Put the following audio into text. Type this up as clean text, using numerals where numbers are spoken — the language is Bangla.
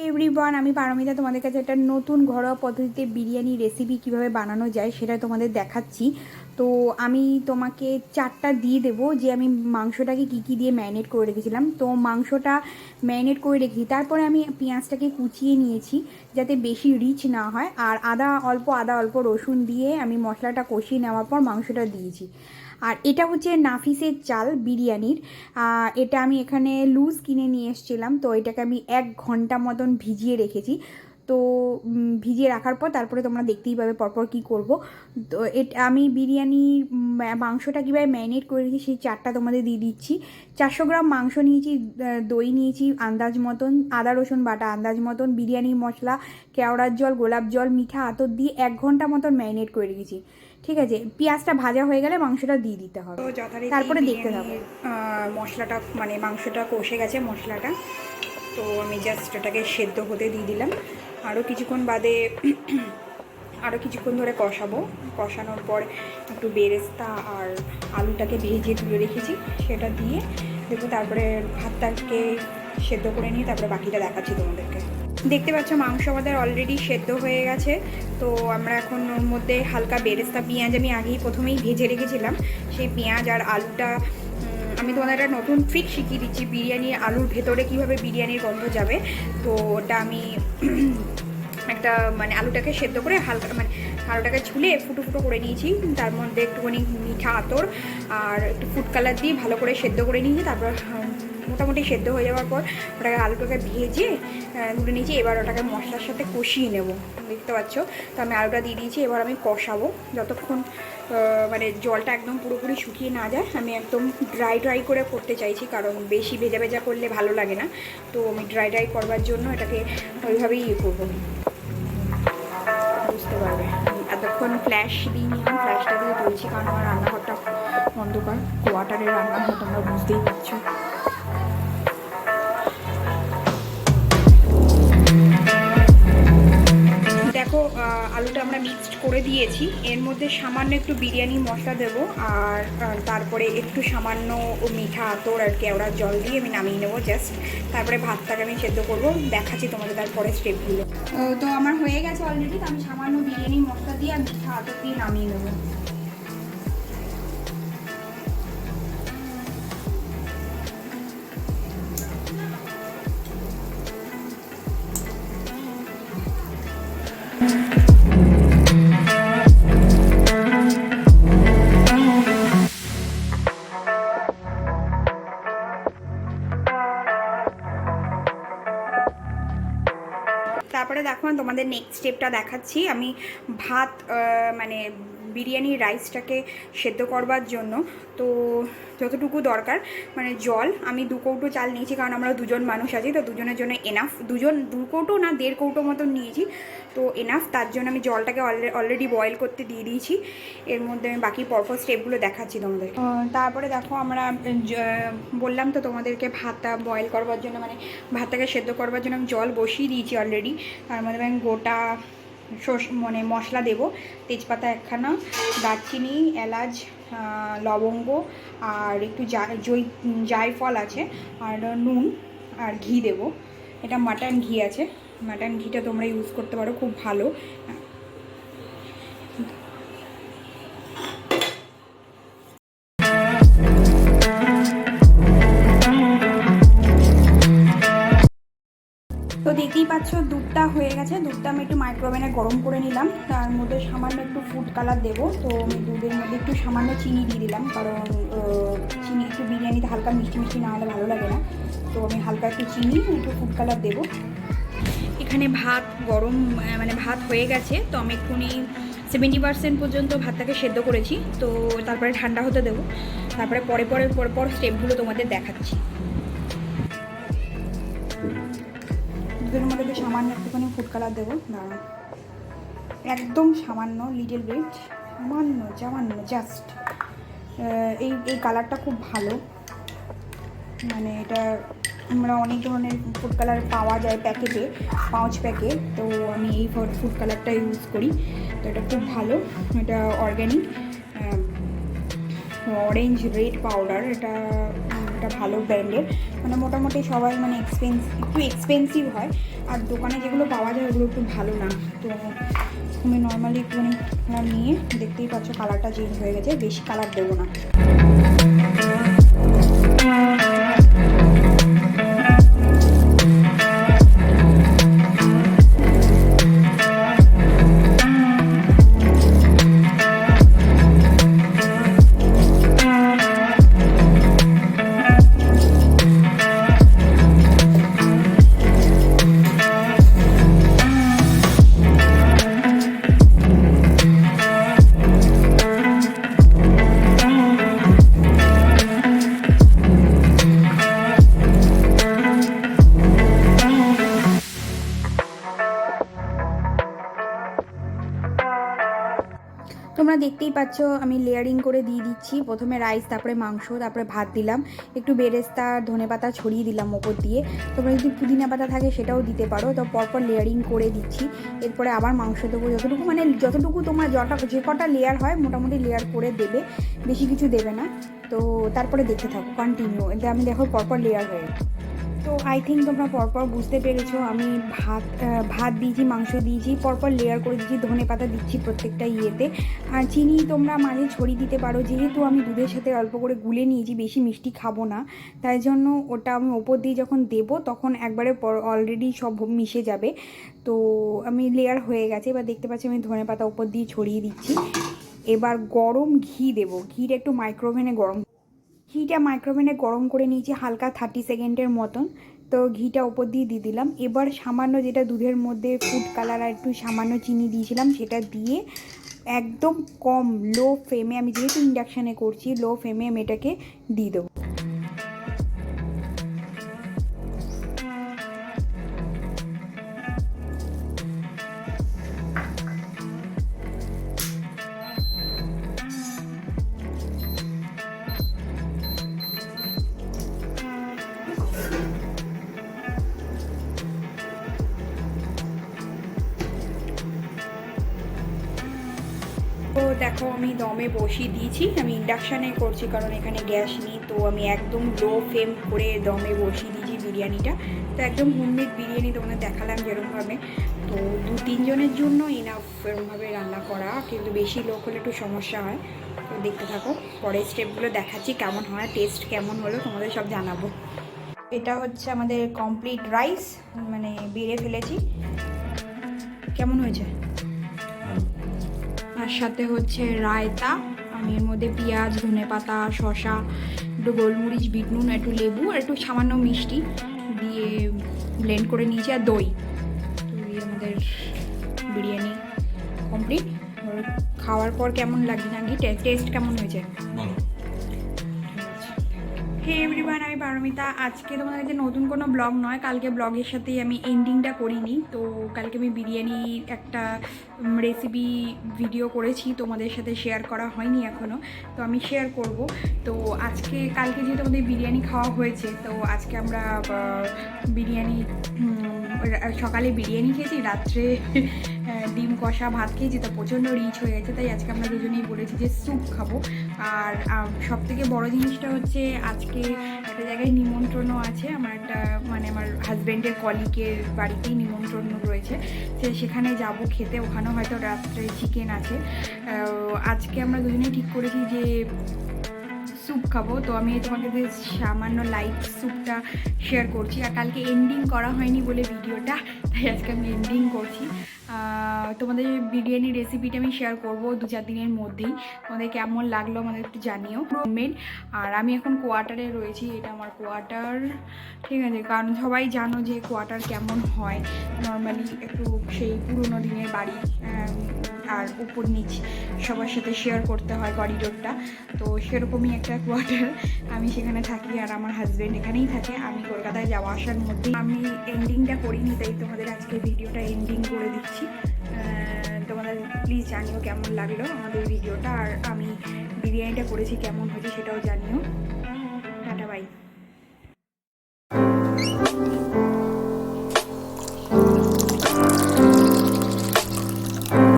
এভরিওয়ান, আমি পারমিতা তোমাদের কাছে একটা নতুন ঘরোয়া পদ্ধতিতে বিরিয়ানি রেসিপি কিভাবে বানানো যায় সেটা তোমাদের দেখাচ্ছি। তো আমি তোমাকে চারটা দিয়ে দেবো যে আমি মাংসটাকে কী কী দিয়ে ম্যারিনেট করে রেখেছিলাম। তো মাংসটা ম্যারিনেট করে রেখেছি, তারপরে আমি পেঁয়াজটাকে কুচিয়ে নিয়েছি যাতে বেশি রিচ না হয়, আর আদা অল্প রসুন দিয়ে আমি মশলাটা কষিয়ে নেওয়ার পর মাংসটা দিয়েছি। আর এটা হচ্ছে নাফিসের চাল বিরিয়ানির। এটা আমি এখানে লুজ কিনে নিয়ে এসেছিলাম, তো এটাকে আমি 1 ঘন্টা মতন ভিজিয়ে রেখেছি। তো ভিজিয়ে রাখার পর তারপরে তোমরা দেখতেই পাবে পরপর কী করব। তো এটা আমি বিরিয়ানির মাংসটা কীভাবে ম্যারিনেট করে রেখেছি সেই চারটা তোমাদের দিয়ে দিচ্ছি। 400 গ্রাম মাংস নিয়েছি, দই নিয়েছি আন্দাজ মতন, আদা রসুন বাটা আন্দাজ মতন, বিরিয়ানি মশলা, কেওড়ার জল, গোলাপ জল, মিঠা আতর দিয়ে 1 ঘন্টা মতন ম্যারিনেট করে রেখেছি। ঠিক আছে, পেঁয়াজটা ভাজা হয়ে গেলে মাংসটা দিয়ে দিতে হবে, তারপরে দেখতে থাকো। মশলাটা মানে মাংসটা কষে গেছে মশলাটা, তো আমি জাস্ট এটাকে সেদ্ধ হতে দিয়ে দিলাম। আরও কিছুক্ষণ বাদে আরও কিছুক্ষণ ধরে কষানোর পর একটু বেরেস্তা আর আলুটাকে ভেজে তুলে রেখেছি সেটা দিয়ে দেবো। তারপরে ভাতটাকে সেদ্ধ করে নিয়ে তারপরে বাকিটা দেখাচ্ছি তোমাদেরকে। দেখতে পাচ্ছ মাংস আমাদের অলরেডি সেদ্ধ হয়ে গেছে। তো আমরা এখন ওর মধ্যে হালকা বেরেস্তা, পেঁয়াজ আমি আগেই প্রথমেই ভেজে রেখেছিলাম, সেই পেঁয়াজ আর আলুটা আমি তোমাদের একটা নতুন ট্রিক শিখিয়ে দিচ্ছি, বিরিয়ানি আলুর ভেতরে কীভাবে বিরিয়ানির গন্ধ যাবে। তো ওটা আমি একটা মানে আলুটাকে সেদ্ধ করে হালকা মানে আলুটাকে ছুলে ফুটো ফুটো করে নিয়েছি, তার মধ্যে একটুখানি মিঠা আতর আর একটু ফুড কালার দিয়ে ভালো করে সেদ্ধ করে নিয়েছি। তারপর মোটামুটি সেদ্ধ হয়ে যাওয়ার পর ওটাকে আলুটাকে ভেজে তুলে নিয়েছি। এবার ওটাকে মশলার সাথে কষিয়ে নেব, দেখতে পাচ্ছ। তো আমি আলুটা দিয়ে দিয়েছি, এবার আমি কষাবো যতক্ষণ মানে জলটা একদম পুরোপুরি শুকিয়ে না যায়। আমি একদম ড্রাই করে করতে চাইছি, কারণ বেশি ভেজা ভেজা করলে ভালো লাগে না। তো আমি ড্রাই করবার জন্য এটাকে ওইভাবেই করবো, বুঝতে পারবে। এতক্ষণ ফ্ল্যাশ দিইনি, আমি ফ্ল্যাশটা দিয়ে তুলছি কারণ আমার রান্নাঘরটা অন্ধকার, কোয়ার্টারের রান্নাঘর, তোমরা বুঝতেই পারছো। দেখো আলুটা আমরা মিক্সড করে দিয়েছি, এর মধ্যে সামান্য একটু বিরিয়ানি মশলা দেবো আর তারপরে একটু সামান্য মিঠা আতর আর কেওড়ার জল দিয়ে আমি নামিয়ে নেবো জাস্ট। তারপরে ভাতটাকে আমি সেদ্ধ করবো, দেখাচ্ছি তোমাদের তারপরে স্টেপগুলো। তো আমার হয়ে গেছে অলরেডি, তো আমি সামান্য বিরিয়ানি মশলা দিয়ে আর মিঠা আতর দিয়ে নামিয়ে নেবো। তারপরে দেখো তোমাদের নেক্সট স্টেপটা দেখাচ্ছি। আমি ভাত মানে বিরিয়ানির রাইসটাকে সেদ্ধ করবার জন্য তো যতটুকু দরকার মানে জল, আমি 2 কৌটো চাল নিয়েছি কারণ আমরা 2জন মানুষ আছি, তো 2জনের জন্য এনাফ। 2 কৌটো না 1.5 কৌটো মতন নিয়েছি, তো এনাফ। তার জন্য আমি জলটাকে অলরেডি বয়েল করতে দিয়ে দিয়েছি। এর মধ্যে আমি বাকি পরপর স্টেপগুলো দেখাচ্ছি তোমাদের। তারপরে দেখো আমরা বললাম তো তোমাদেরকে ভাতটা বয়েল করবার জন্য মানে ভাতটাকে সেদ্ধ করবার জন্য আমি জল বসিয়ে দিয়েছি অলরেডি। তার মধ্যে আমি গোটা মানে মশলা দেবো, তেজপাতা 1খানা, দারচিনি, এলাচ, লবঙ্গ আর একটু জায়ফল আছে, আর নুন আর ঘি দেবো। এটা মাটন ঘি আছে, মাটন ঘিটা তোমরা ইউজ করতে পারো, খুব ভালো। তো দেখতেই পাচ্ছ দুধটা হয়ে গেছে, দুধটা আমি একটু মাইক্রোওভেনে গরম করে নিলাম, তার মধ্যে সামান্য একটু ফুড কালার দেবো। তো আমি দুধের মধ্যে একটু সামান্য চিনি দিয়ে দিলাম, কারণ চিনি একটু বিরিয়ানিতে হালকা মিষ্টি মিষ্টি না হলে ভালো লাগে না। তো আমি হালকা একটু চিনি একটু ফুড কালার দেবো। এখানে ভাত গরম মানে ভাত হয়ে গেছে, তো আমি একটুখানি 70% পর্যন্ত ভাতটাকে সেদ্ধ করেছি। তো তারপরে ঠান্ডা হতে দেবো, তারপরে পর স্টেপগুলো তোমাদের দেখাচ্ছি। দুধের মধ্যে সামান্য একটুখানি ফুড কালার দেবো, দাঁড়াও, একদম সামান্য, লিটল বিট, সামান্য জাস্ট। এই কালারটা খুব ভালো, মানে এটা আমরা অনেক ধরনের ফুড কালার পাওয়া যায় প্যাকেটে, পাউচ প্যাকেট। তো আমি এই ফুড কালারটা ইউজ করি, তো এটা খুব ভালো। এটা অর্গ্যানিক অরেঞ্জ রেড পাউডার, এটা একটা ভালো ব্র্যান্ডের, মানে মোটামুটি সবাই মানে একটু এক্সপেন্সিভ হয়, আর দোকানে যেগুলো পাওয়া যায় ওগুলো একটু ভালো না। তো আমি নর্মালি একটুখানি কালার নিয়ে, দেখতেই পাচ্ছ কালারটা চেঞ্জ হয়ে গেছে, বেশি কালার দেবো না। তোমরা দেখতেই পাচ্ছ আমি লেয়ারিং করে দিয়ে দিচ্ছি, প্রথমে রাইস, তারপরে মাংস, তারপরে ভাত দিলাম, একটু বেরেস্তা ধনেপাতা ছড়িয়ে দিলাম ওপর দিয়ে। তোমরা যদি পুদিনা পাতা থাকে সেটাও দিতে পারো। তো পরপর লেয়ারিং করে দিচ্ছি, এরপরে আবার মাংস দেবো, যতটুকু তোমার যে কটা লেয়ার হয় মোটামুটি লেয়ার করে দেবে, বেশি কিছু দেবে না। তো তারপরে দেখতে থাকো কন্টিনিউ, এটা আমি দেখো পরপর লেয়ার হয়ে। তো আই থিঙ্ক তোমরা পরপর বুঝতে পেরেছো, আমি ভাত দিয়েছি, মাংস দিয়েছি, পরপর লেয়ার করে দিচ্ছি, ধনে পাতা দিচ্ছি প্রত্যেকটা ইয়েতে। আর চিনি তোমরা মাঝে ছড়িয়ে দিতে পারো, যেহেতু আমি দুধের সাথে অল্প করে গুলে নিয়েছি, বেশি মিষ্টি খাবো না, তাই জন্য ওটা আমি ওপর দিয়ে যখন দেবো তখন একবারে অলরেডি সব মিশে যাবে। তো আমি লেয়ার হয়ে গেছে, এবার দেখতে পাচ্ছি আমি ধনে পাতা ওপর দিয়ে ছড়িয়ে দিচ্ছি। এবার গরম ঘি দেবো, ঘিটা একটু ঘিটা মাইক্রোওভেনে গরম করে নিয়েছি হালকা 30 সেকেন্ডের মতন। তো ঘিটা ওপর দিয়ে দিলাম। এবার সামান্য যেটা দুধের মধ্যে ফুড কালার আর একটু সামান্য চিনি দিয়েছিলাম সেটা দিয়ে একদম কম লো ফ্লেমে, আমি যেহেতু ইন্ডাকশানে করছি, লো ফ্লেমে আমি এটাকে দিয়ে দেবো। তো দেখো আমি দমে বসিয়ে দিয়েছি, আমি ইন্ডাকশানে করছি কারণ এখানে গ্যাস নেই। তো আমি একদম লো ফ্লেম করে দমে বসিয়ে দিয়েছি বিরিয়ানিটা। তো একদম হোমমেড বিরিয়ানি তোমাদের দেখালাম যেরকমভাবে। তো 2-3 জনের জন্য ইনাফ এরকমভাবে রান্না করা, কিন্তু বেশি লোক হলে একটু সমস্যা হয়। তো দেখতে থাকো, পরের স্টেপগুলো দেখাচ্ছি কেমন হয়, টেস্ট কেমন হলো তোমাদের সব জানাবো। এটা হচ্ছে আমাদের কমপ্লিট রাইস, মানে বেড়ে ফেলেছি। কেমন হয়েছে? আর সাথে হচ্ছে রায়তা, আমি এর মধ্যে পেঁয়াজ, ধনেপাতা, শসা, একটু গোলমরিচ, বিট নুন, একটু লেবু আর একটু সামান্য মিষ্টি দিয়ে ব্লেন্ড করে নিয়েছি, আর দই। তো এই আমাদের বিরিয়ানি কমপ্লিট। খাওয়ার পর কেমন লাগছে নাকি, টেস্ট কেমন হয়েছে? হে এভরিওয়ান, আমি পারমিতা। আজকে তোমাদের কাছে নতুন কোনো ব্লগ নয়, কালকে ব্লগের সাথেই আমি এন্ডিংটা করিনি। তো কালকে আমি বিরিয়ানির একটা রেসিপি ভিডিও করেছি, তোমাদের সাথে শেয়ার করা হয়নি এখনও, তো আমি শেয়ার করব। তো কালকে যেহেতু আমাদের বিরিয়ানি খাওয়া হয়েছে, তো আজকে আমরা বিরিয়ানি, সকালে বিরিয়ানি খেয়েছি, রাত্রে ডিম কষা ভাত খেয়েছি, তো প্রচণ্ড রিচ হয়ে গেছে। তাই আজকে আমরা দুজনেই বলেছি যে স্যুপ খাবো। আর সবথেকে বড় জিনিসটা হচ্ছে আজকে একটা জায়গায় নিমন্ত্রণও আছে, আমার আমার হাজব্যান্ডের কলিগের বাড়িতেই নিমন্ত্রণ রয়েছে, সেখানে যাব খেতে। ওখানেও হয়তো রাত্রে চিকেন আছে। আজকে আমরা দুজনেই ঠিক করেছি যে স্যুপ খাবো। তো আমি তোমাকে যে সামান্য লাইট স্যুপটা শেয়ার করছি, আর কালকে এন্ডিং করা হয়নি বলে ভিডিওটা, তাই আজকে আমি এন্ডিং করছি। তোমাদের বিরিয়ানি রেসিপিটা আমি শেয়ার করব 2-4 দিনের মধ্যেই। তোমাদের কেমন লাগলো আমাদের একটু জানিও। হোমমেড। আর আমি এখন কোয়ার্টারে রয়েছি, এটা আমার কোয়ার্টার, ঠিক আছে? কারণ সবাই জানো যে কোয়ার্টার কেমন হয়, নর্মালি একটু সেই পুরনো দিনের বাড়ি, আর উপর নিচ সবার সাথে শেয়ার করতে হয় করিডোরটা। তো সেরকমই একটা কোয়ার্টার, আমি সেখানে থাকি আর আমার হাজব্যান্ড এখানেই থাকে। আমি কলকাতায় যাওয়া আসার মধ্যে আমি এন্ডিংটা করিনি, তাই তোমাদের আজকে ভিডিওটা এন্ডিং করে দিচ্ছি। তোমাদের প্লিজ জানিও কেমন লাগলো আমাদের ভিডিওটা, আর আমি বিরিয়ানিটা করেছি কেমন হয়েছে সেটাও জানিও। Tata, by.